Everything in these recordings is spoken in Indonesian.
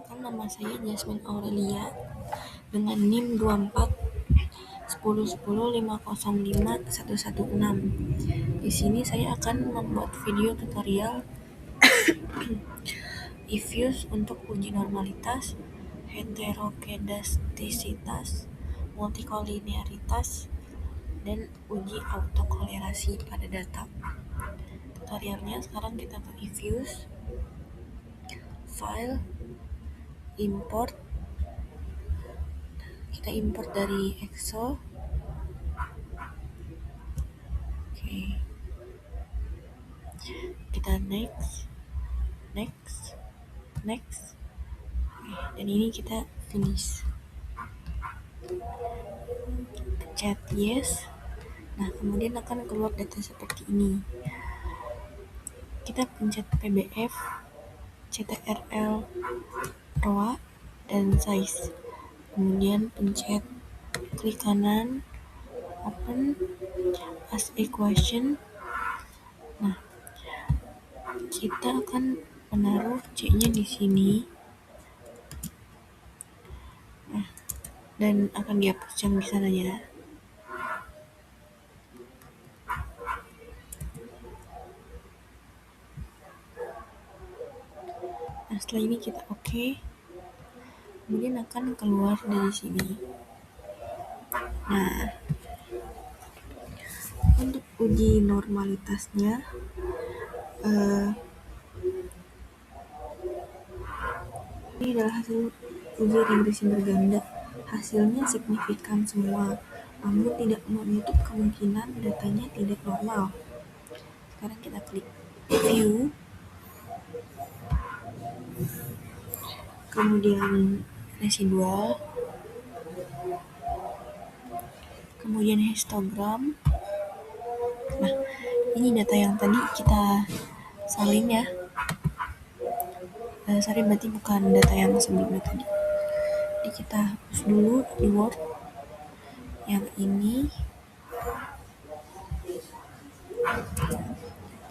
Perkenalkan, nama saya Jasmine Aurelia dengan NIM 24 10 10 505 116. Di sini saya akan membuat video tutorial If-use untuk uji normalitas, heterokedastisitas, multikolinearitas, dan uji autokolerasi pada data. Tutorialnya sekarang kita ke If-use, file, import. Kita import dari Excel. Oke. Kita next. Dan ini kita finish. Pencet yes. Nah, kemudian akan keluar data seperti ini. Kita pencet PBF, CTRL, ROA, dan size. Kemudian pencet klik kanan, open as equation. Nah, kita akan menaruh C-nya di sini. Nah, dan akan dihapus yang di sananya. Nah, setelah ini kita oke. Kemudian akan keluar dari sini. Nah, untuk uji normalitasnya, ini adalah hasil uji regresi berganda. Hasilnya signifikan semua, namun tidak menutup kemungkinan datanya tidak normal. Sekarang kita klik view, kemudian residual, kemudian histogram. Nah, ini data yang tadi kita salin ya. Sorry, berarti bukan data yang sebelumnya tadi. Jadi kita hapus dulu di Word yang ini.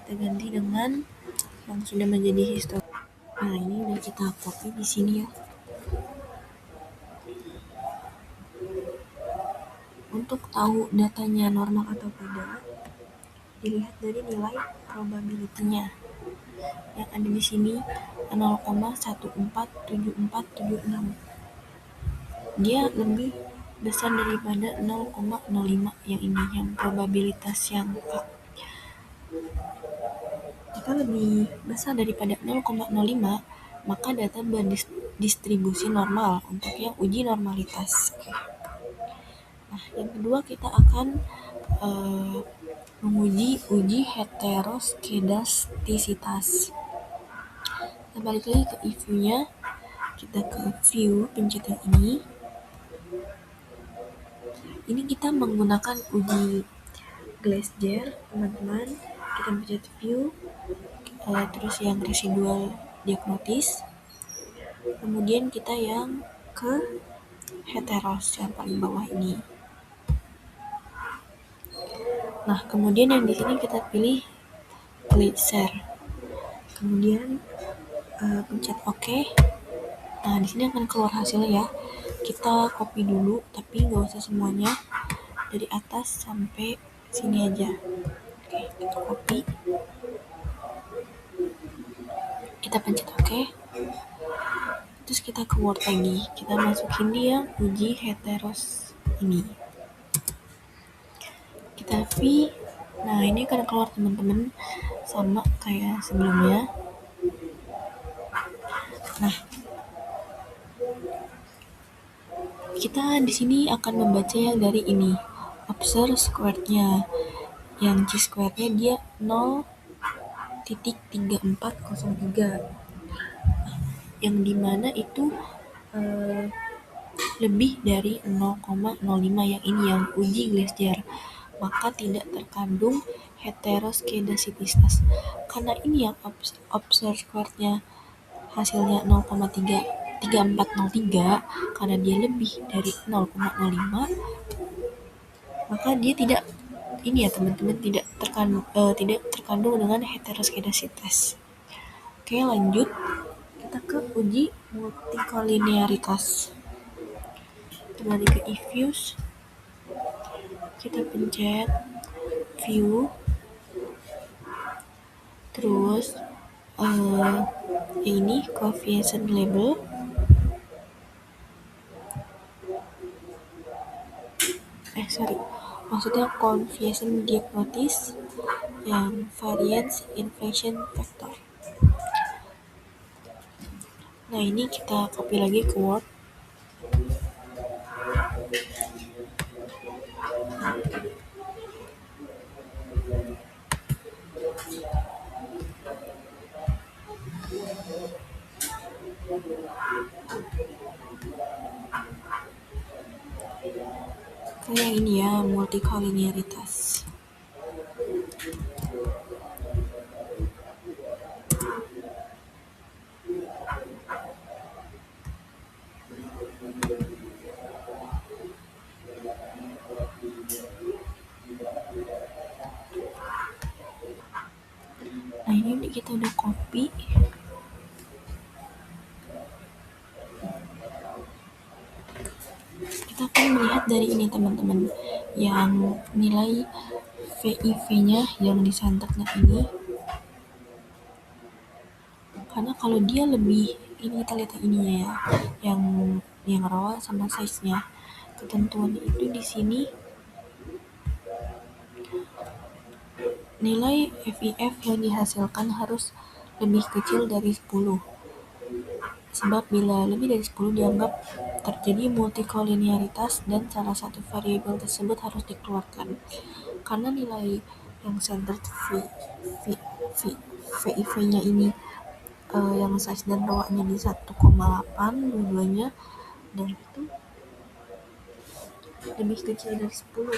Kita ganti dengan yang sudah menjadi histogram. Nah, ini udah kita copy di sini ya. Untuk tahu datanya normal atau tidak, dilihat dari nilai probability-nya. Yang ada di sini 0,147476. Dia lebih besar daripada 0,05 yang ini, yang probabilitas yang A. Jika lebih besar daripada 0,05, maka data berdistribusi normal untuk yang uji normalitas. Nah, yang kedua kita akan menguji uji heteroskedastisitas. Kita balik lagi ke if-nya, kita ke view, pencet yang ini. Ini kita menggunakan uji Glaser, teman-teman. Kita pencet view, terus yang residual diagnosis. Kemudian kita yang ke heteros yang paling bawah ini. Nah, kemudian yang di sini kita pilih Glaser. Kemudian pencet OK. Nah, di sini akan keluar hasilnya ya. Kita copy dulu, tapi nggak usah semuanya, dari atas sampai sini aja. Oke, kita copy. Kita pencet OK. Terus kita ke Word lagi. Kita masukin dia uji heteros ini. Kita V. Nah, ini akan keluar teman-teman sama kayak sebelumnya. Nah, kita di sini akan membaca yang dari ini, observe squared-nya. Yang C-squared-nya dia 0.3403. Yang dimana itu lebih dari 0,05 yang ini, yang uji Glaser. Maka tidak terkandung heteroskedastisitas. Karena ini yang observe squared-nya hasilnya 0,3403, karena dia lebih dari 0,05, maka dia tidak ini ya teman-teman, tidak terkandung dengan heteroskedastisitas. Oke, lanjut kita ke uji multikolinearitas. Kembali ke ifuse, kita pencet view, terus ini coefficient label, maksudnya coefficient diagnosis yang variance inflation factor. Nah, ini kita copy lagi ke Word. Kayak ini ya, multikolinearitas. Nah, ini kita udah copy. Kita akan melihat dari ini teman-teman, yang nilai VIV-nya yang disantetnya ini. Karena kalau dia lebih, ini kita lihat ininya ya, yang raw sama size-nya. Ketentuan itu di sini nilai FIF yang dihasilkan harus lebih kecil dari 10. Sebab bila lebih dari 10 dianggap terjadi multikolinearitas dan salah satu variabel tersebut harus dikeluarkan. Karena nilai yang centered VIV-nya ini yang size dan raw-nya di 1,8 dua-duanya, dan itu lebih kecil dari 10,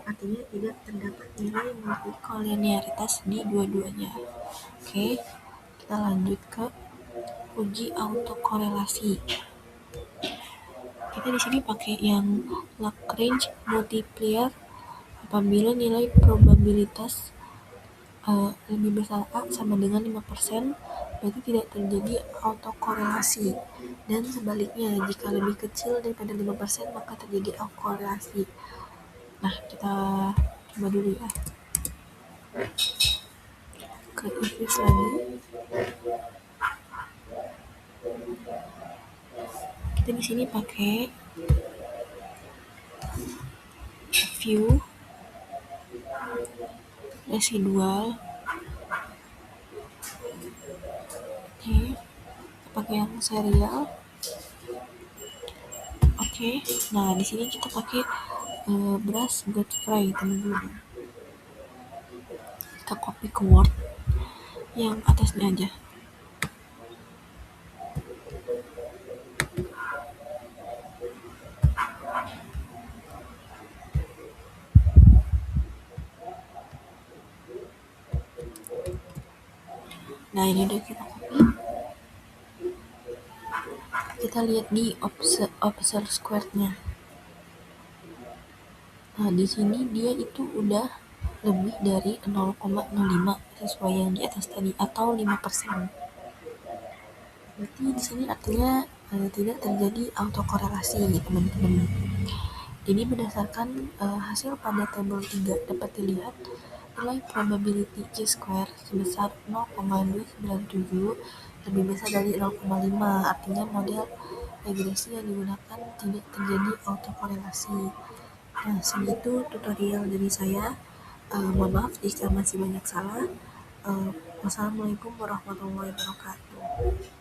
artinya tidak terdapat nilai multikolinearitas di dua-duanya. Oke, kita lanjut ke uji autokorelasi. Kita di sini pakai yang Lagrange multiplier apabila nilai probabilitas lebih besar A sama dengan 5%, berarti tidak terjadi autokorelasi. Dan sebaliknya, jika lebih kecil daripada 5% maka terjadi autokorelasi. Nah, kita coba dulu ya. Ke ifuse lagi. Kita di sini pakai view, residual. Oke, pakai yang serial. Oke, nah di sini kita pakai brush Godfrey teman-teman. Kita copy ke Word yang atasnya aja. Nah, ini udah kita copy. Kita lihat di observe squared-nya. Nah, di sini dia itu udah lebih dari 0,05 sesuai yang di atas tadi, atau 5%. Berarti di sini artinya tidak terjadi autokorelasi, teman-teman. Jadi berdasarkan hasil pada tabel 3 dapat dilihat nilai probability chi-square sebesar 0,297 lebih besar dari 0,5, artinya model regresi yang digunakan tidak terjadi autokorelasi. Nah, segitu tutorial dari saya. Mohon maaf jika masih banyak salah. Wassalamualaikum warahmatullahi wabarakatuh.